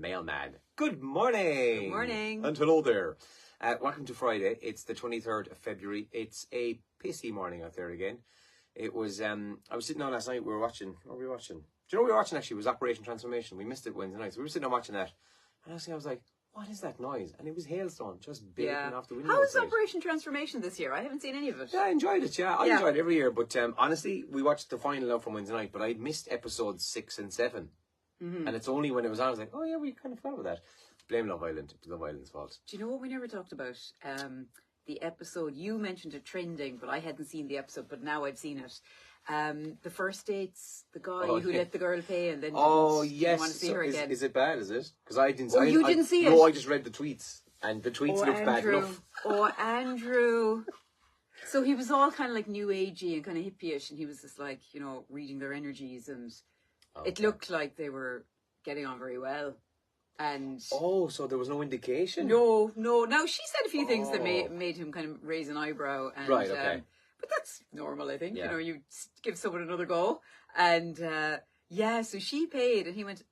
mailman. Good morning. Good morning. And hello there. Welcome to Friday. It's the 23rd of February. It's a pissy morning out there again. It was, I was sitting on last night, what were we watching? Do you know what we were watching actually? It was Operation Transformation. We missed it Wednesday night. So we were sitting on watching that. And I was like, what is that noise? And it was hailstone just baking off the window. How is Operation Transformation this year? I haven't seen any of it. Yeah, I enjoyed it, I enjoyed it every year. But honestly, we watched the final now from Wednesday night, but I'd missed episodes 6 and 7. Mm-hmm. And it's only when it was on, I was like, oh yeah, we kind of forgot about that. Blame Love Island. It was Love Island's fault. Do you know what we never talked about? The episode, you mentioned it trending, but I hadn't seen the episode, but now I've seen it. The first dates, the guy who let the girl pay and then didn't want to see her again. Is it bad, is it? Because I didn't you didn't see it? No, I just read the tweets. And the tweets looked bad enough. Andrew. So he was all kind of like new agey and kind of hippie-ish, and he was just like, you know, reading their energies, and it looked like they were getting on very well. And so there was no indication? No. Now, she said a few things that made him kind of raise an eyebrow. And, right, okay. But that's normal, I think. Yeah. You know, you give someone another go. And, so she paid, and he was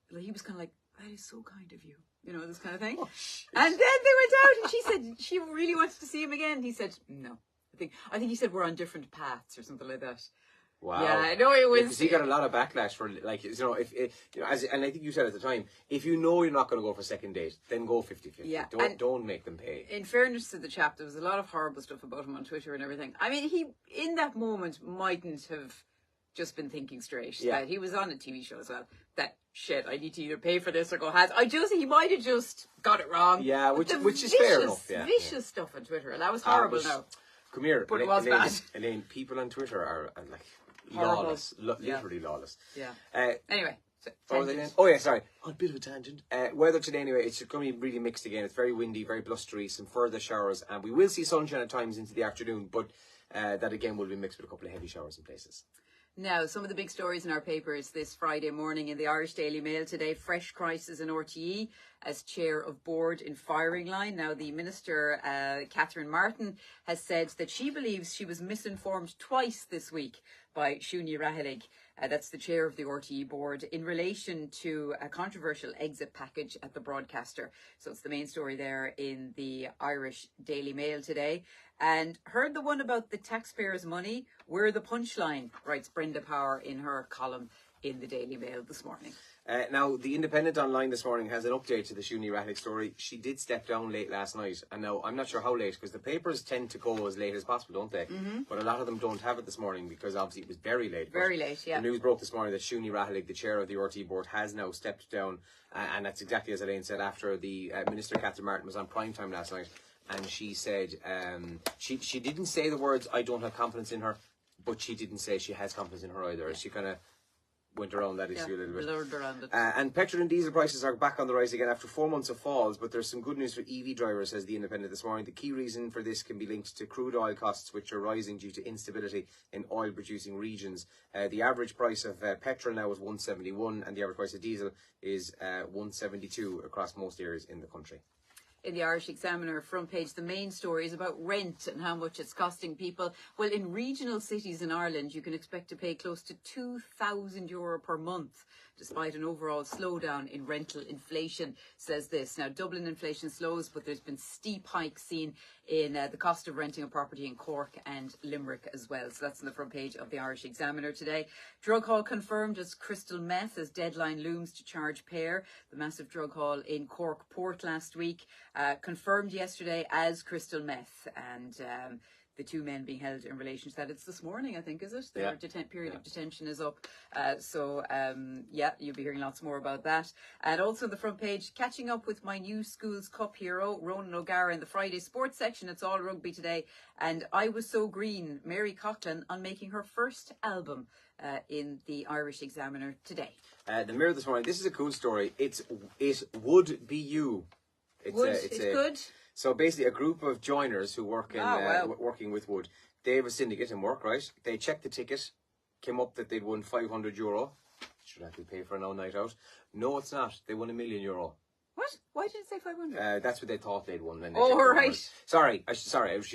kind of like, that is so kind of you. You know, this kind of thing. Oh, and then they went out, and she said she really wanted to see him again. And he said, no. I think he said we're on different paths or something like that. Wow. Yeah, I know it was. Because he got a lot of backlash for, like, you know, and I think you said at the time, if you know you're not going to go for a second date, then go 50-50. Yeah. Don't make them pay. In fairness to the chap, there was a lot of horrible stuff about him on Twitter and everything. I mean, he, in that moment, mightn't have just been thinking straight. Yeah. That he was on a TV show as well. That, shit, I need to either pay for this or go has. He might have just got it wrong. Yeah, which is fair enough. Yeah. Vicious stuff on Twitter. And that was horrible now. Come here. But it was bad. Elaine, people on Twitter are like... Horrible. Lawless, literally lawless. Yeah. Anyway, sorry. On a bit of a tangent. Weather today, anyway, it's going to be really mixed again. It's very windy, very blustery, some further showers, and we will see sunshine at times into the afternoon, but that again will be mixed with a couple of heavy showers in places. Now, some of the big stories in our papers this Friday morning in the Irish Daily Mail today. Fresh crisis in RTE as chair of board in firing line. Now, the minister, Catherine Martin, has said that she believes she was misinformed twice this week by Siúni Rathillig, that's the chair of the RTE board, in relation to a controversial exit package at the broadcaster. So it's the main story there in the Irish Daily Mail today. And heard the one about the taxpayers' money? We're the punchline, writes Brenda Power in her column in the Daily Mail this morning. Now, the Independent online this morning has an update to the Siúni Rathillig story. She did step down late last night. And now, I'm not sure how late, because the papers tend to go as late as possible, don't they? Mm-hmm. But a lot of them don't have it this morning, because obviously it was very late. Very late, yeah. The news broke this morning that Siúni Rathillig, the chair of the RTE board, has now stepped down. And that's exactly as Elaine said, after the Minister Catherine Martin was on primetime last night. And she said, she didn't say the words, I don't have confidence in her, but she didn't say she has confidence in her either. Yeah. She kind of went around that issue a little bit. Blurred around it. And petrol and diesel prices are back on the rise again after 4 months of falls, but there's some good news for EV drivers, says the Independent this morning. The key reason for this can be linked to crude oil costs, which are rising due to instability in oil-producing regions. The average price of petrol now is $1.71, and the average price of diesel is $1.72 across most areas in the country. In the Irish Examiner front page, the main story is about rent and how much it's costing people. Well, in regional cities in Ireland, you can expect to pay close to €2,000 per month, despite an overall slowdown in rental inflation, says this. Now, Dublin inflation slows, but there's been steep hikes seen in the cost of renting a property in Cork and Limerick as well. So that's on the front page of the Irish Examiner today. Drug haul confirmed as crystal meth as deadline looms to charge pair. The massive drug haul in Cork Port last week. Confirmed yesterday as crystal meth, and the two men being held in relation to that. It's this morning, I think, is it? Their period of detention is up. You'll be hearing lots more about that. And also the front page, catching up with my new Schools Cup hero, Ronan O'Gara, in the Friday sports section. It's all rugby today. And I Was So Green, Mary Coughlin, on making her first album in the Irish Examiner today. The Mirror this morning, this is a cool story. It would be you. It's good. So basically, a group of joiners who work in working with Wood, they have a syndicate in work, right? They checked the ticket, came up that they'd won €500. Should actually pay for an all night out. No, it's not. They won €1 million. What? Why did it say 500? That's what they thought they'd won. When they right. Sorry, I should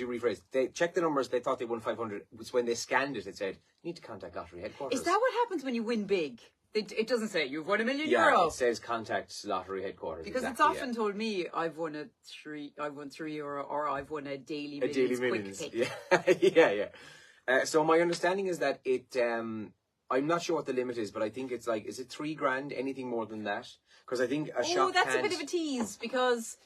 rephrase. They checked the numbers. They thought they won 500. It's when they scanned it. It said, "You need to contact lottery headquarters." Is that what happens when you win big? It doesn't say you've won €1 million. Yeah, it says contact lottery headquarters. Because exactly, it's often told me I've won €3 or I've won a Daily a Millions Daily quick Millions. pick. Yeah. So my understanding is that I'm not sure what the limit is, but I think it's like, is it $3,000? Anything more than that? Because I think a shop. Oh, that's a bit of a tease, because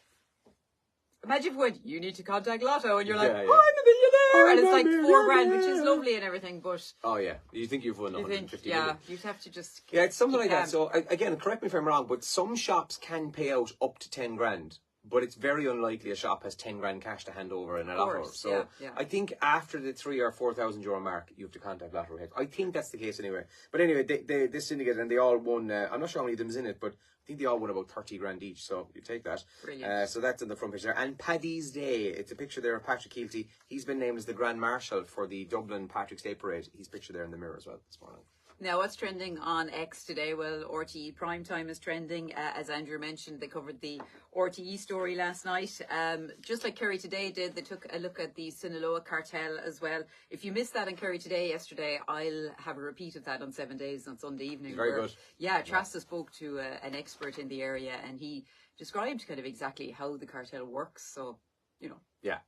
imagine when you need to contact Lotto and you're like, Yeah. I'm a millionaire, and it's like $4,000, which is millionaire. lovely and everything, but Oh yeah, you think you've won you 150 think, million? you'd have to just Yeah, it's something keep like that. calm. So again, correct me if I'm wrong, but some shops can pay out up to 10 grand, but it's very unlikely a shop has 10 grand cash to hand over in a lotto. course, So yeah. I think after the €3,000 or €4,000 mark, you have to contact Lotto Head. I think that's the case anyway. But anyway, this syndicate, and they all won. I'm not sure how many of them's in it, but I think they all won about 30 grand each. So you take that. Brilliant. So that's in the front page there. And Paddy's Day. It's a picture there of Patrick Keelty. He's been named as the Grand Marshal for the Dublin Patrick's Day Parade. He's pictured there in the mirror as well this morning. Now, what's trending on X today? Well, RTE Primetime is trending. As Andrew mentioned, they covered the RTE story last night. Just like Kerry Today did, they took a look at the Sinaloa cartel as well. If you missed that on Kerry Today yesterday, I'll have a repeat of that on 7 Days on Sunday evening. Very good. Yeah, Trasta spoke to an expert in the area, and he described kind of exactly how the cartel works. So, Yeah.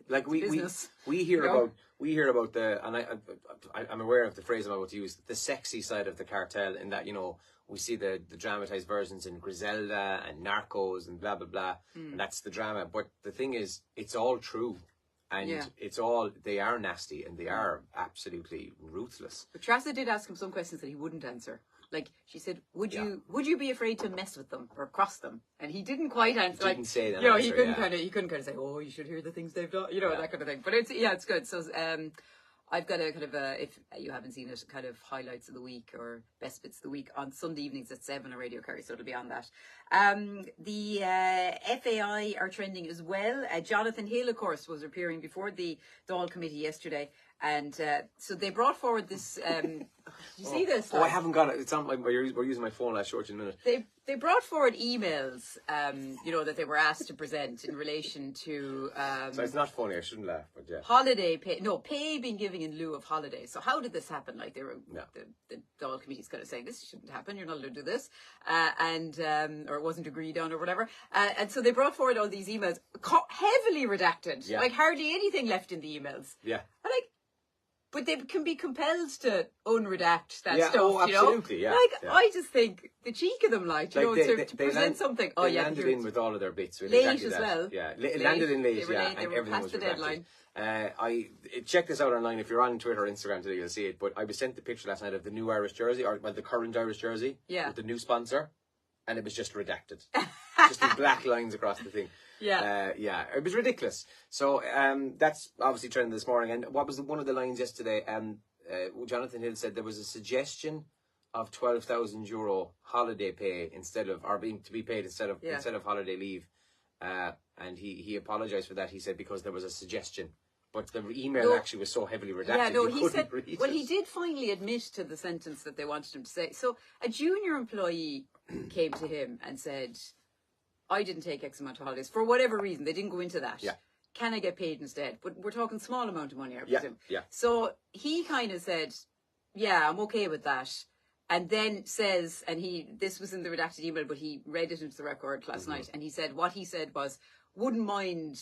Like we hear about the, and I'm aware of the phrase I'm about to use, the sexy side of the cartel, in that we see the dramatized versions in Griselda and Narcos and blah blah blah, and that's the drama. But the thing is, it's all true, and they are nasty and they are absolutely ruthless. But Trasta did ask him some questions that he wouldn't answer. Like, she said, would you be afraid to mess with them or cross them? And he didn't quite answer. He didn't say that. He couldn't kind of say, oh, you should hear the things they've done, that kind of thing. But it's good. So I've got a kind of if you haven't seen it, kind of highlights of the week or best bits of the week on Sunday evenings at 7 on Radio Kerry, so it'll be on that. The FAI are trending as well. Jonathan Hill, of course, was appearing before the Dáil committee yesterday, and so they brought forward this. Did you see this? I haven't got it. It's on we're using my phone. I'll show it in a minute. They brought forward emails, that they were asked to present in relation to. So it's not funny. I shouldn't laugh, but yeah. Holiday pay, pay being given in lieu of holiday. So how did this happen? Like, they were the Dáil committee's kind of saying this shouldn't happen. You're not allowed to do this, or it wasn't agreed on or whatever. And so they brought forward all these emails, heavily redacted, like hardly anything left in the emails. Yeah. But they can be compelled to unredact that stuff, Oh, absolutely, yeah. I just think the cheek of them, to present something. They landed in with all of their bits. Late exactly as that. well. Yeah, landed in late, and and they were everything past was the redacted. deadline. Check this out online. If you're on Twitter or Instagram today, you'll see it. But I was sent the picture last night of the new Irish jersey, the current Irish jersey, with the new sponsor, and it was just redacted. Just the black lines across the thing. It was ridiculous. So that's obviously trending this morning. And what was one of the lines yesterday? Jonathan Hill said there was a suggestion of €12,000 holiday pay to be paid instead of holiday leave, and he apologized for that. He said because there was a suggestion, but the email actually was so heavily redacted. He said. Well, he did finally admit to the sentence that they wanted him to say. So a junior employee came to him and said, "I didn't take X amount of holidays for whatever reason." They didn't go into that. Yeah. Can I get paid instead? But we're talking small amount of money, I presume. Yeah. So he kind of said, yeah, I'm okay with that. And then says, this was in the redacted email, but he read it into the record last night. And what he said was, wouldn't mind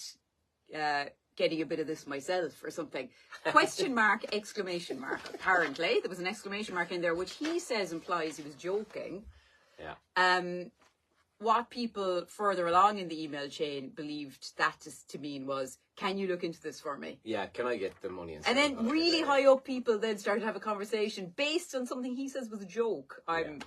getting a bit of this myself or something. Question mark, exclamation mark. Apparently, there was an exclamation mark in there, which he says implies he was joking. Yeah. What people further along in the email chain believed that to mean was, can you look into this for me? Yeah, can I get the money? And then really high up people then started to have a conversation based on something he says was a joke. I'm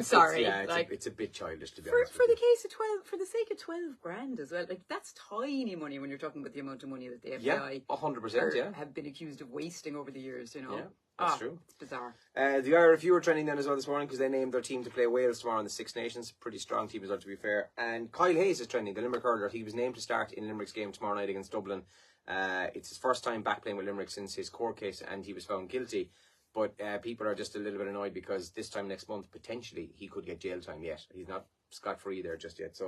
sorry. It's a bit childish, to be honest. For the sake of 12 grand as well. Like, that's tiny money when you're talking about the amount of money that the FBI 100%, have been accused of wasting over the years, Yeah. That's true. It's bizarre. The IRFU are trending then as well this morning because they named their team to play Wales tomorrow in the Six Nations. Pretty strong team as well, to be fair. And Kyle Hayes is trending, the Limerick hurler. He was named to start in Limerick's game tomorrow night against Dublin. It's his first time back playing with Limerick since his court case, and he was found guilty. But people are just a little bit annoyed because this time next month, potentially, he could get jail time yet. He's not scot-free there just yet.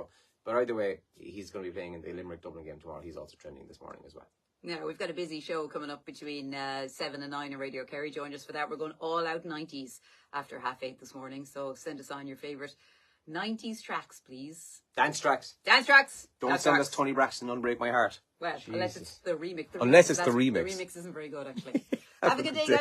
But either way, he's going to be playing in the Limerick-Dublin game tomorrow. He's also trending this morning as well. Now, we've got a busy show coming up between 7 and 9 on Radio Kerry. Join us for that. We're going all out 90s after 8:30 this morning. So send us on your favourite 90s tracks, please. Dance tracks. Dance tracks. Don't Dance send tracks. us Tony Braxton, Unbreak My Heart. Well, unless it's the remix. Unless it's the The remix. remix isn't very good, actually. Have a good day, guys.